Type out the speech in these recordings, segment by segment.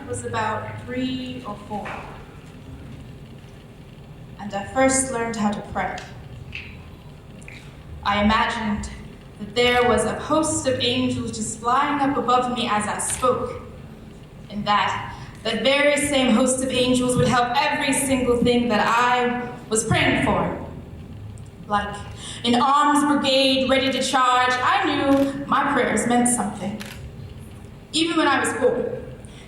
Was about 3 or 4, and I first learned how to pray. I imagined that there was a host of angels just flying up above me as I spoke, and that very same host of angels would help every single thing that I was praying for. Like an arms brigade ready to charge, I knew my prayers meant something. Even when I was 4,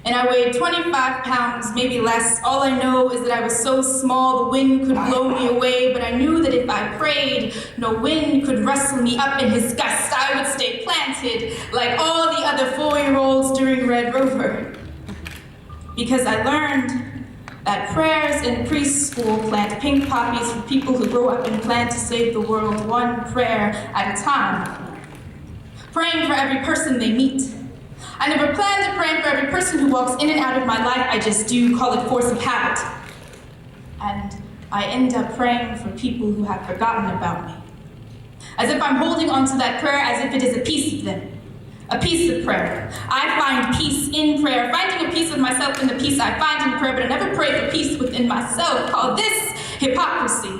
and I weighed 25 pounds, maybe less. All I know is that I was so small the wind could blow me away, but I knew that if I prayed, no wind could wrestle me up in his gust. I would stay planted like all the other 4-year-olds during Red Rover. Because I learned that prayers in preschool plant pink poppies for people who grow up and plan to save the world one prayer at a time. Praying for every person they meet. I never planned to pray for every person who walks in and out of my life. I just do, call it force of habit. And I end up praying for people who have forgotten about me. As if I'm holding onto that prayer as if it is a piece of them. A piece of prayer. I find peace in prayer, finding a piece of myself in the peace I find in prayer, but I never pray for peace within myself. Call this hypocrisy.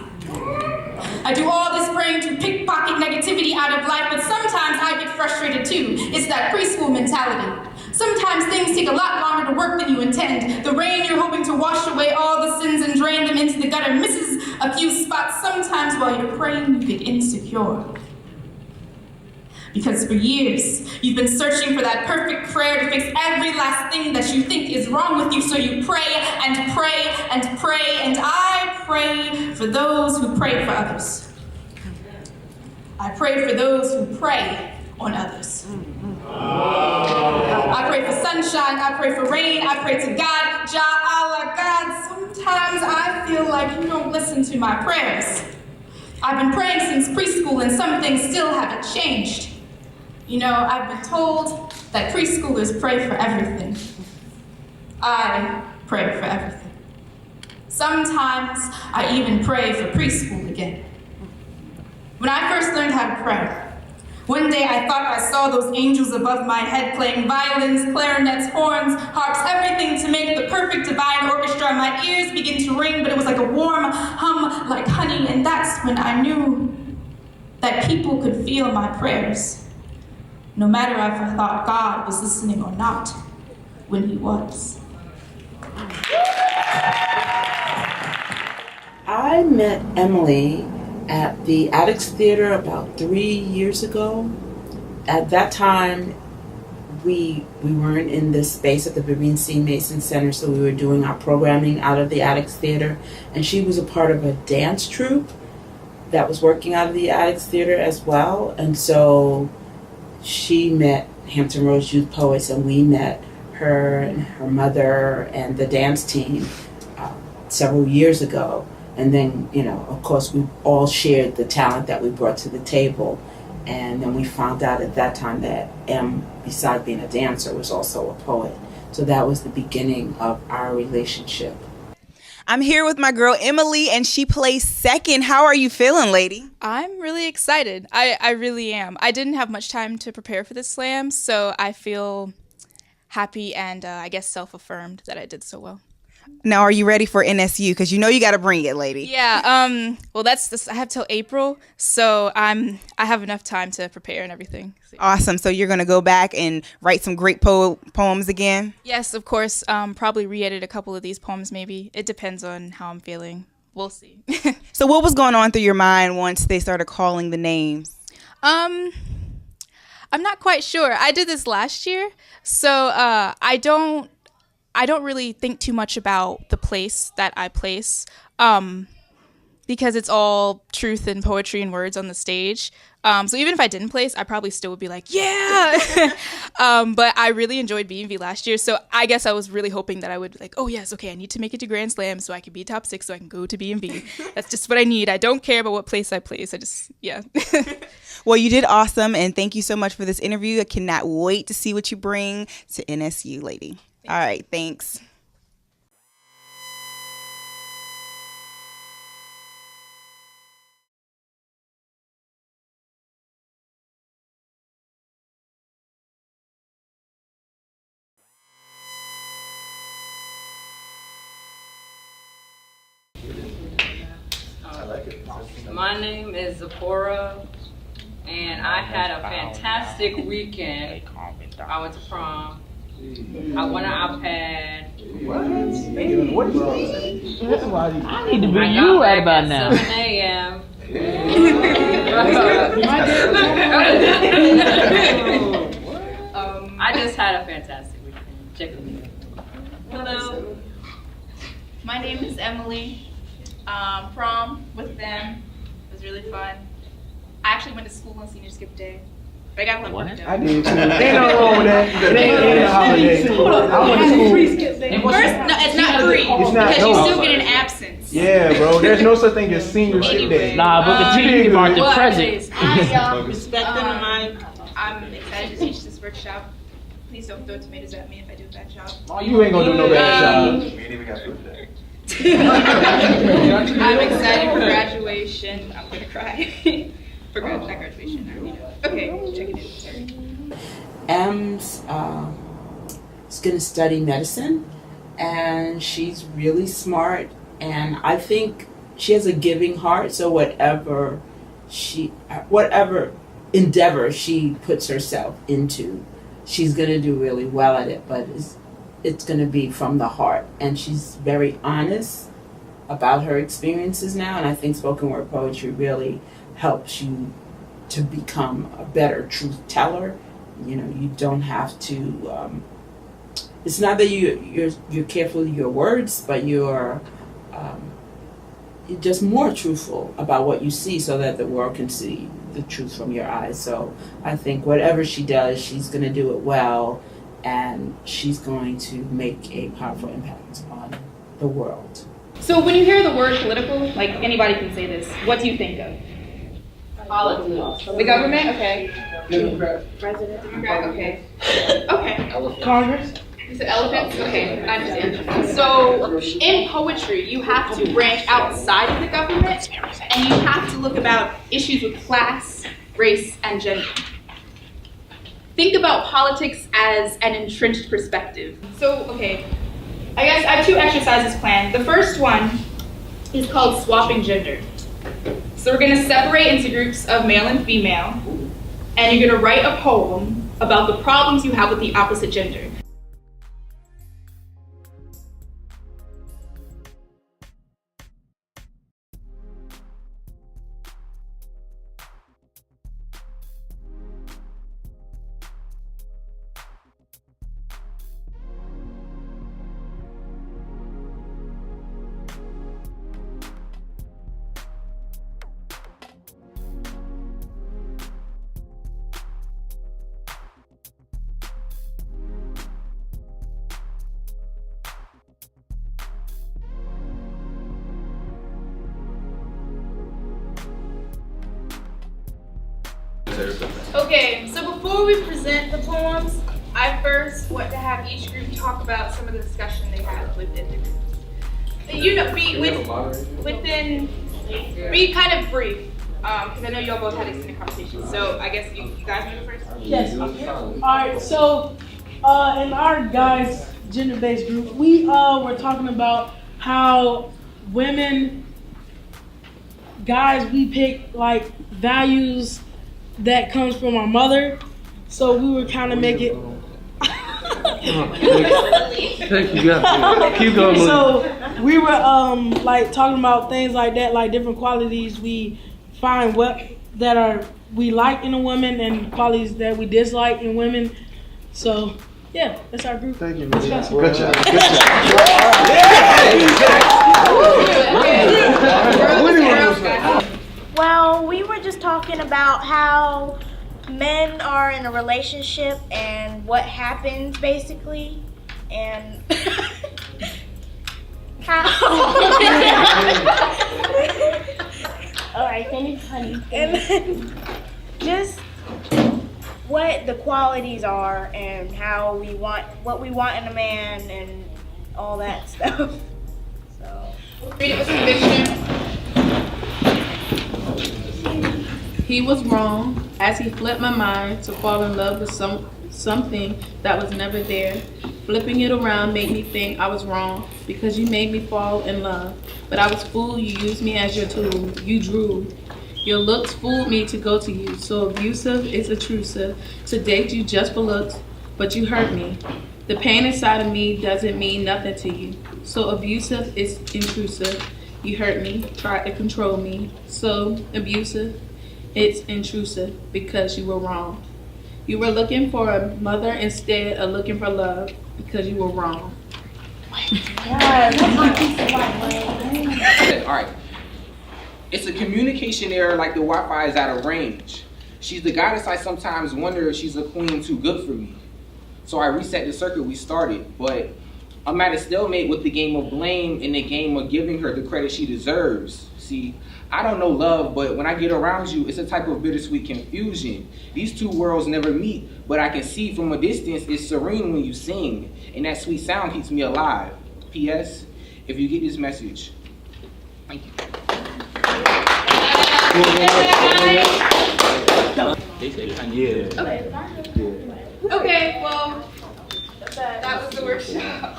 I do all this praying to pickpocket negativity out of life, but sometimes I get frustrated too. It's that preschool mentality. Sometimes things take a lot longer to work than you intend. The rain you're hoping to wash away all the sins and drain them into the gutter misses a few spots. Sometimes while you're praying, you get insecure. Because for years, you've been searching for that perfect prayer to fix every last thing that you think is wrong with you, so you pray and pray and pray, and I pray for those who pray for others. I pray for those who prey on others. I pray for sunshine, I pray for rain, I pray to God, Jah Allah, God. Sometimes I feel like you don't listen to my prayers. I've been praying since preschool and some things still haven't changed. You know, I've been told that preschoolers pray for everything. I pray for everything. Sometimes I even pray for preschool again. When I first learned how to pray, one day I thought I saw those angels above my head playing violins, clarinets, horns, harps, everything to make the perfect divine orchestra. My ears began to ring, but it was like a warm hum like honey, and that's when I knew that people could feel my prayers. No matter if I thought God was listening or not, when he was. I met Emily at the Addicts Theater about 3 years ago. At that time, we weren't in this space at the Vivian C. Mason Center, so we were doing our programming out of the Addicts Theater, and she was a part of a dance troupe that was working out of the Addicts Theater as well, and so she met Hampton Roads Youth Poets, and we met her and her mother and the dance team several years ago. And then, you know, of course, we all shared the talent that we brought to the table. And then we found out at that time that Em, besides being a dancer, was also a poet. So that was the beginning of our relationship. I'm here with my girl Emily, and she plays second. How are you feeling, lady? I'm really excited. I really am. I didn't have much time to prepare for this slam, so I feel happy and I guess self-affirmed that I did so well. Now, are you ready for NSU? Because you know you got to bring it, lady. Yeah. Well, I have till April, so I have enough time to prepare and everything. Awesome. So you're going to go back and write some great poems again? Yes, of course. Probably re-edit a couple of these poems. Maybe it depends on how I'm feeling. We'll see. So what was going on through your mind once they started calling the names? I'm not quite sure. I did this last year, so I don't really think too much about the place that I place, because it's all truth and poetry and words on the stage. So even if I didn't place, I probably still would be like, yeah. But I really enjoyed B&V last year, so I guess I was really hoping that I would like, oh yes, okay, I need to make it to Grand Slam so I can be top 6 so I can go to B&V. That's just what I need. I don't care about what place I place. Yeah. Well, you did awesome, and thank you so much for this interview. I cannot wait to see what you bring to NSU, lady. All right, thanks. My name is Zipporah, and I had a fantastic weekend. I went to prom. I won an iPad. I need to bring you right about now. 7 a.m. I just had a fantastic weekend. Check it out. Hello. My name is Emily. Prom with them was really fun. I actually went to school on senior skip day. But I got one work done. I did too. Ain't nothing wrong with that. It ain't a holiday. I went to school. First, no, it's not free. It's not, because you no. still get an absence. Yeah, bro. There's no such thing as senior skip day. Nah, but the teacher marked the Well, present. anyways, I'm excited to teach this workshop. Please don't throw tomatoes at me if I do a bad job. Oh, you ain't gonna do no bad job. We ain't even got food today. I'm excited for graduation. I'm gonna cry. For not graduation. Okay, check it in. Sorry. M's is going to study medicine, and she's really smart, and I think she has a giving heart, so whatever endeavor she puts herself into, she's going to do really well at it, but it's going to be from the heart, and she's very honest about her experiences now, and I think spoken word poetry really helps you to become a better truth teller. You know, you don't have to. It's not that you're careful with your words, but you're just more truthful about what you see, so that the world can see the truth from your eyes. So I think whatever she does, she's going to do it well, and she's going to make a powerful impact on the world. So when you hear the word political, like anybody can say this, what do you think of? Politics. The government? Okay. President? Democrat? Okay. Okay. Congress? You said elephants? Okay, I understand. So in poetry, you have to branch outside of the government, and you have to look about issues with class, race, and gender. Think about politics as an entrenched perspective. So, okay, I guess I have 2 exercises planned. The first one is called swapping gender. So we're gonna separate into groups of male and female, and you're gonna write a poem about the problems you have with the opposite gender. Okay, so before we present the poems, I first want to have each group talk about some of the discussion they have within the group. You know, be kind of brief, because I know y'all both had extended conversations. So I guess you guys want to go first? Yes. All right. So, in our guys' gender-based group. We were talking about how women, guys, we pick like values that comes from our mother. So we were kind of make it. Thank you, guys. Keep going. So we were like talking about things like that, like different qualities we find we like in a woman and qualities that we dislike in women. So yeah, that's our group. Thank you, man. Good job. Well, we were just talking about how men are in a relationship and what happens basically, and how. All right, finish, honey. And then just what the qualities are and how we want what we want in a man and all that stuff. So read it with conviction. He was wrong as he flipped my mind to fall in love with something that was never there. Flipping it around made me think I was wrong because you made me fall in love. But I was fooled, you used me as your tool. You drew. Your looks fooled me to go to you. So abusive is intrusive. To date you just for looks, but you hurt me. The pain inside of me doesn't mean nothing to you. So abusive is intrusive. You hurt me, tried to control me. So abusive, it's intrusive because you were wrong. You were looking for a mother instead of looking for love because you were wrong. All right. It's a communication error, like the Wi-Fi is out of range. She's the goddess I sometimes wonder if she's a queen too good for me. So I reset the circuit we started, but I'm at a stalemate with the game of blame and the game of giving her the credit she deserves. See, I don't know love, but when I get around you, it's a type of bittersweet confusion. These two worlds never meet, but I can see from a distance it's serene when you sing, and that sweet sound keeps me alive. P.S. If you get this message, thank you. Yeah. Okay, well, that was the workshop.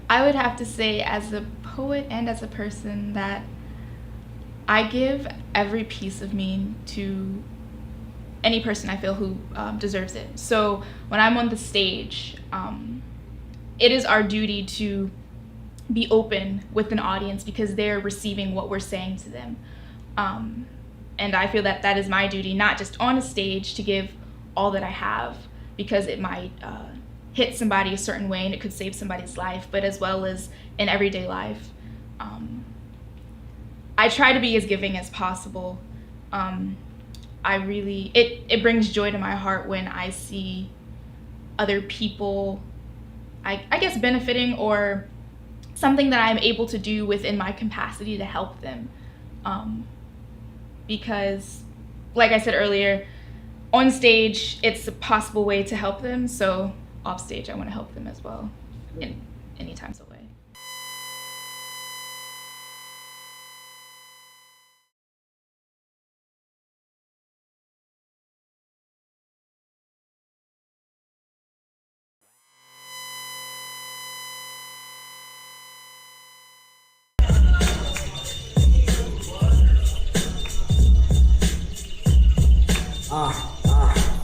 I would have to say, as a poet and as a person, that I give every piece of me to any person I feel who deserves it. So when I'm on the stage, it is our duty to be open with an audience because they're receiving what we're saying to them. And I feel that that is my duty, not just on a stage to give all that I have, because it might hit somebody a certain way and it could save somebody's life, but as well as in everyday life. I try to be as giving as possible. It brings joy to my heart when I see other people, I guess, benefiting, or something that I'm able to do within my capacity to help them. Because, like I said earlier, on stage, it's a possible way to help them, so off stage, I want to help them as well, in any times of way.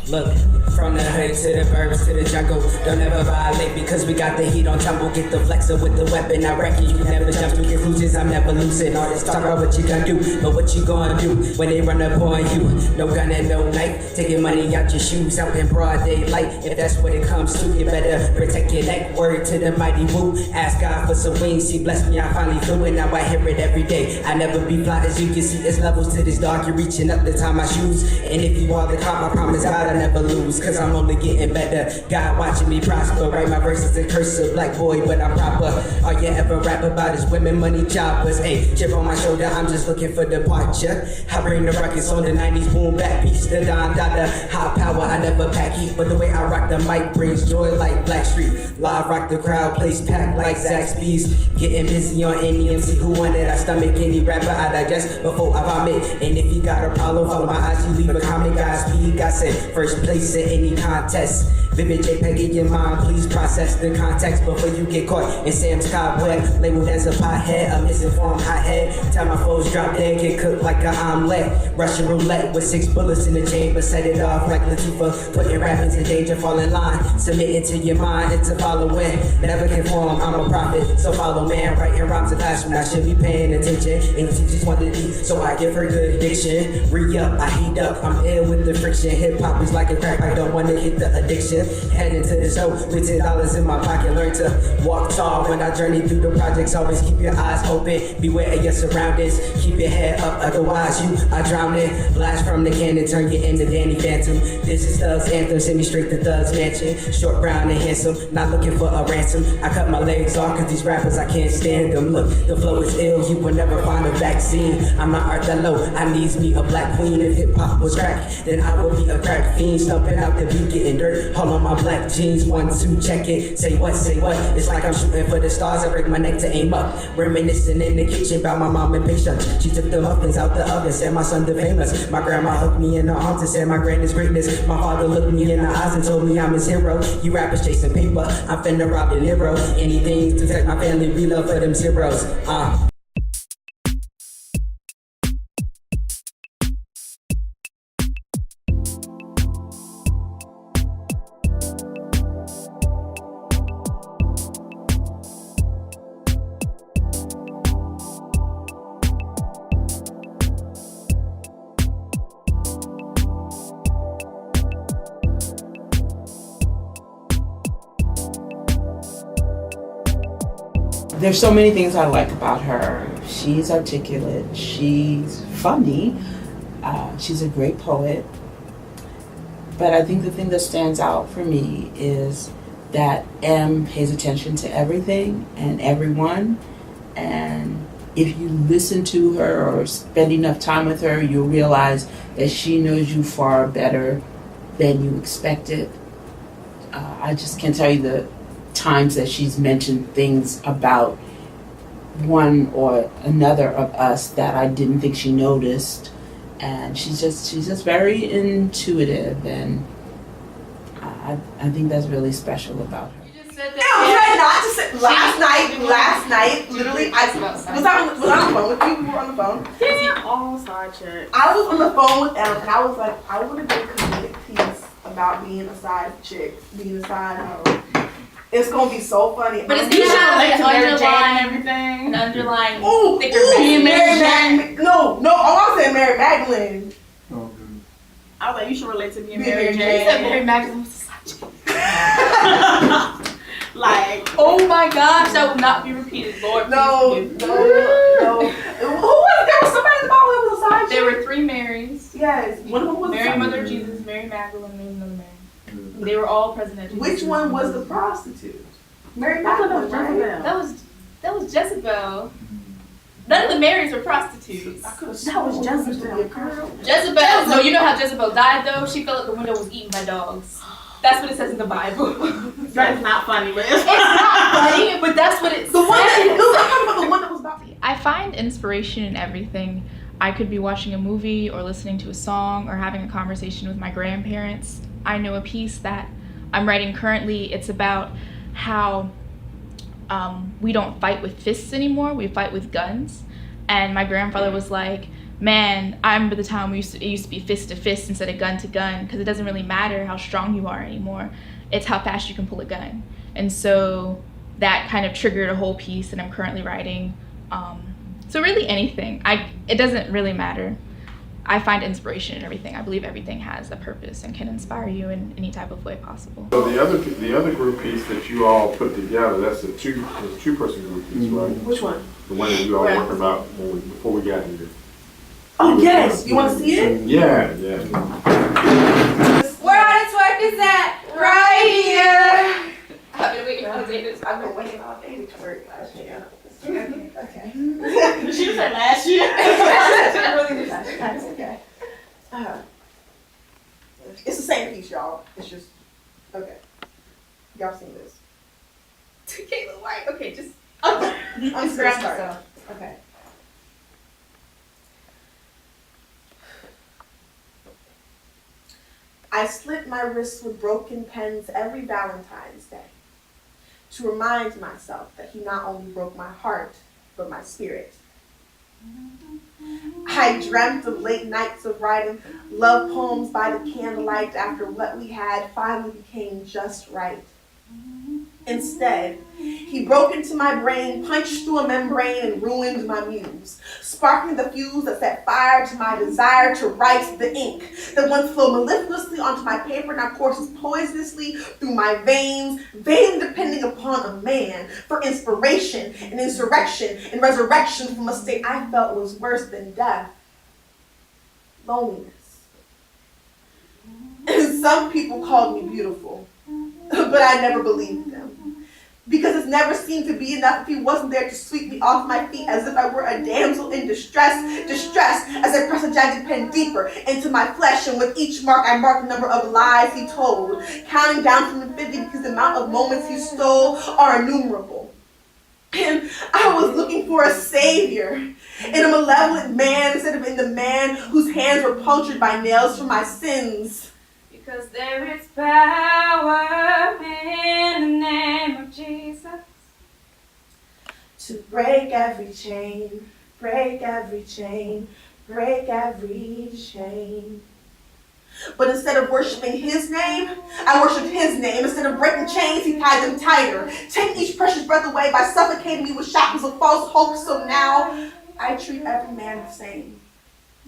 Look, from the hood to the burbs to the jungle, don't ever violate because we got the heat on tumble. Get the flexer with the weapon, I reckon you never jump to conclusions. I'm never losing. All this talk about what you gonna do, but what you gonna do when they run up on you? No gun and no knife, taking money out your shoes out in broad daylight. If that's what it comes to, you better protect your neck. Word to the mighty woo. Ask God for some wings, he blessed me, I finally flew, and now I hear it every day. I never be fly, as you can see, there's levels to this dog. You're reaching up to tie my shoes, and if you are the cop, I promise God I never lose. cause I'm only getting better. God watching me prosper, write my verses in cursive, black boy, but I'm proper. All you ever rap about is women, money, choppers. Hey, chip on my shoulder, I'm just looking for departure. I bring the rockets on the 90s, boom, back piece, the Don Dada. High power, I never pack heat, but the way I rock the mic brings joy like Blackstreet. Live rock the crowd, place packed like Zaxby's. Getting busy on any MC who wanted. I stomach any rapper I digest before I vomit. And if you got a problem, follow my eyes, you leave a comment. Godspeed, got sent first place in any contest. Vivid JPEG in your mind, please process the context before you get caught in Sam's cobweb. Labeled as a pothead, a misinformed hothead. Tell my foes drop dead, get cooked like an omelet. Russian roulette with 6 bullets in the chamber, set it off like Latifah. Putting rappers in danger, fall in line. Submit it to your mind, it's a following. Never conform, I'm a prophet, so follow man. Writing rhymes in classroom, I should be paying attention. And teachers want to eat, so I give her good addiction. Re-up, I heat up, I'm ill with the friction. Hip-hop is like a crack, I don't want to hit the addiction. Heading to the show with $10 in my pocket. Learn to walk tall when I journey through the projects. Always keep your eyes open, beware of your surroundings. Keep your head up, otherwise you are drowning. Blast from the cannon, turn you into Danny Phantom. This is Thug's anthem, send me straight to Thug's mansion. Short, brown, and handsome, not looking for a ransom. I cut my legs off cause these rappers, I can't stand them. Look, the flow is ill, you will never find a vaccine. I'm not Arthelo, I needs me a black queen. If hip-hop was crack, then I would be a crack fiend. Stumping out the beat, getting dirt, all on my black jeans. 1, 2, check it, say what, it's like I'm shooting for the stars. I break my neck to aim up, reminiscing in the kitchen about my mom and patience. She took the muffins out the oven, said my son the famous. My grandma hugged me in the arms and said my grandest greatness. My father looked me in the eyes and told me I'm his hero. You rappers chasing paper, I'm finna rob the Nero. Anything to protect my family, we love for them zeros. There's so many things I like about her. She's articulate, she's funny, she's a great poet. But I think the thing that stands out for me is that M pays attention to everything and everyone. And if you listen to her or spend enough time with her, you'll realize that she knows you far better than you expected. I just can't tell you the times that she's mentioned things about one or another of us that I didn't think she noticed, and she's just very intuitive, and I think that's really special about her. Last night, literally, I was on the phone with you. We were on the phone. All side check. I was on the phone with Ellen, and I was like, I want to do a comedic piece about being a side chick, being a side hoe. It's gonna be so funny. But it's gonna have an underlying, thicker being Mary Magdalene. No, I was saying Mary Magdalene. I was like, you should relate to being Mary Mary Jane. Jane. Mary Magdalene was a side chick. Like, oh my gosh, that will not be repeated. Lord, no. Who was there? Was somebody in the Bible that was a side chick? There were 3 Marys. Yes, one of them was Mary, Mother of Jesus, Mary Magdalene, and another Mary. They were all present at Jesus. Which one was the prostitute? Mary Magdalene, right? That was Jezebel. None of the Marys were prostitutes. That was Jezebel. Jezebel. No, you know how Jezebel died though? She fell out the window, was eaten by dogs. That's what it says in the Bible. That's not funny, Liz. It's not funny, but that's what it says. The one that was about. I find inspiration in everything. I could be watching a movie or listening to a song or having a conversation with my grandparents. I know a piece that I'm writing currently. It's about how we don't fight with fists anymore. We fight with guns. And my grandfather was like, man, I remember the time it used to be fist to fist instead of gun to gun, because it doesn't really matter how strong you are anymore. It's how fast you can pull a gun. And so that kind of triggered a whole piece that I'm currently writing. So really anything. It doesn't really matter. I find inspiration in everything. I believe everything has a purpose and can inspire you in any type of way possible. So the other group piece that you all put together, that's a two-person group piece, right? Which one? The one that you all worked about before we got here. Oh yes, you want to see it? Yeah. We're on its way. is that? Right here. I've been waiting all day to work last year. Okay. She said last year. That's okay. It's the same piece, y'all. It's just okay. Y'all seen this? Kayla White. Okay, just I'm scratching myself. Okay. I slit my wrists with broken pens every Valentine's Day to remind myself that he not only broke my heart, but my spirit. I dreamt of late nights of writing love poems by the candlelight after what we had finally became just right. Instead, he broke into my brain, punched through a membrane, and ruined my muse, sparking the fuse that set fire to my desire to write the ink that once flowed mellifluously onto my paper now courses poisonously through my veins, vainly depending upon a man for inspiration and insurrection and resurrection from a state I felt was worse than death. Loneliness. And some people called me beautiful, but I never believed them. Because it never seemed to be enough if he wasn't there to sweep me off my feet as if I were a damsel in distress as I pressed a jagged pen deeper into my flesh, and with each mark I marked the number of lies he told, counting down from infinity because the amount of moments he stole are innumerable. And I was looking for a savior in a malevolent man instead of in the man whose hands were punctured by nails for my sins. Because there is power in the name of Jesus. To break every chain, break every chain, break every chain. But instead of worshiping his name, I worshiped his name. Instead of breaking chains, he tied them tighter, taking each precious breath away by suffocating me with shackles of false hope. So now I treat every man the same,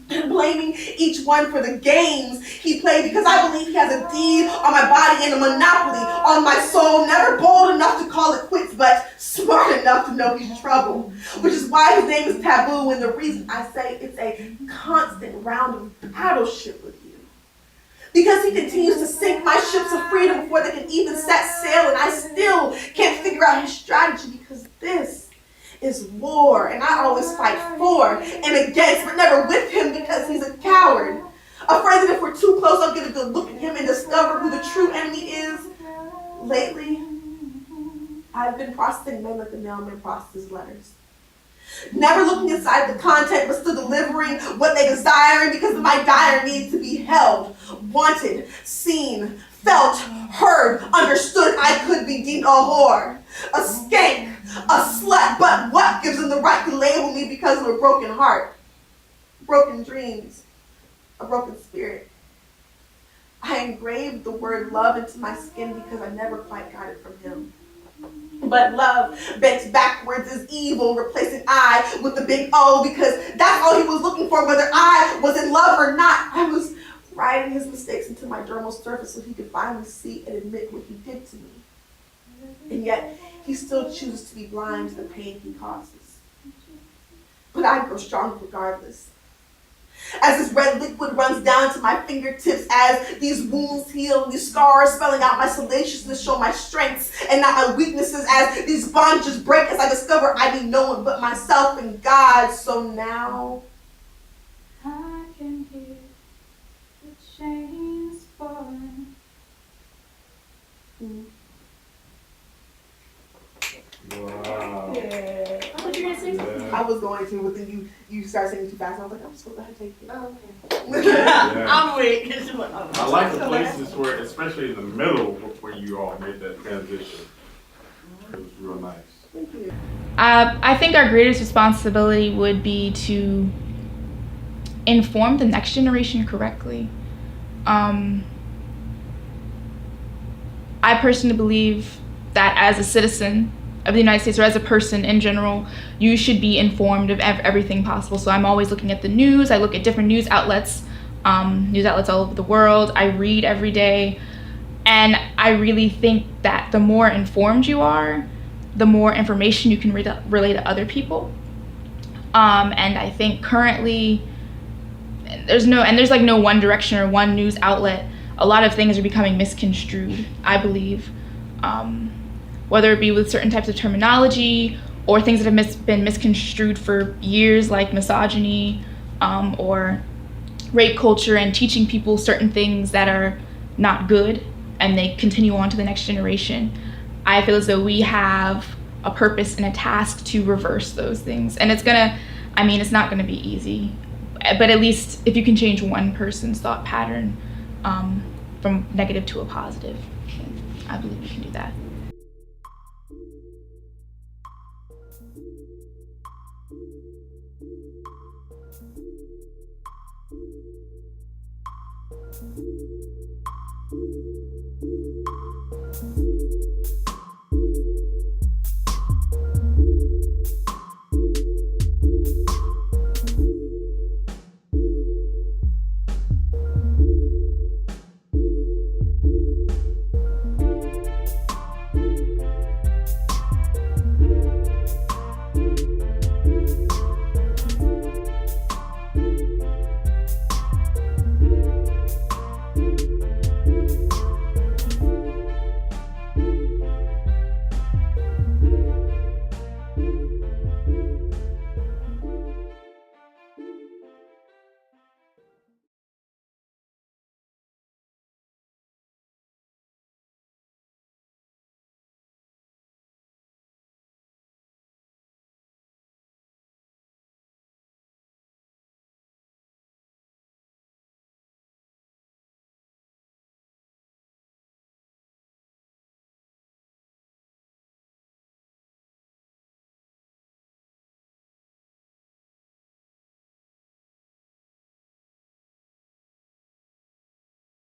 blaming each one for the games he played because I believe he has a deed on my body and a monopoly on my soul. Never bold enough to call it quits, but smart enough to know he's trouble. Which is why his name is taboo, and the reason I say it's a constant round of battleship with you. Because he continues to sink my ships of freedom before they can even set sail, and I still can't figure out his strategy because this is war, and I always fight for and against, but never with him because he's a coward. Afraid that if we're too close, I'll get a good look at him and discover who the true enemy is. Lately, I've been processing men like the mailman processes letters. Never looking inside the content, but still delivering what they desire because of my dire need to be held, wanted, seen, felt, heard, understood. I could be deemed a whore, a skank, a slut, but what gives them the right to label me because of a broken heart, broken dreams, a broken spirit? I engraved the word love into my skin because I never quite got it from him. But love bent backwards is evil, replacing I with the big O because that's all he was looking for, whether I was in love or not. I was writing his mistakes into my dermal surface so he could finally see and admit what he did to me. And yet, he still chooses to be blind to the pain he causes. But I grow strong regardless. As this red liquid runs down to my fingertips, as these wounds heal, these scars spelling out my salaciousness show my strengths and not my weaknesses, as these bondages break, as I discover I need no one but myself and God. So now, I can hear the chains falling. Wow. Yeah. What you gonna say? Yeah. I was going to, but then you started singing too fast. And I was like, I'm supposed to take it. Oh, okay. Yeah. I'm weak. I like the places where, especially in the middle, where you all made that transition. It was real nice. Thank you. I think our greatest responsibility would be to inform the next generation correctly. I personally believe that as a citizen of the United States, or as a person in general, you should be informed of everything possible. So I'm always looking at the news. I look at different news outlets all over the world. I read every day. And I really think that the more informed you are, the more information you can relay to other people. And I think currently there's like no one direction or one news outlet a lot of things are becoming misconstrued, I believe, whether it be with certain types of terminology or things that have been misconstrued for years, like misogyny or rape culture, and teaching people certain things that are not good, and they continue on to the next generation. I feel as though we have a purpose and a task to reverse those things. And it's not gonna be easy, but at least if you can change one person's thought pattern from negative to a positive, I believe we can do that.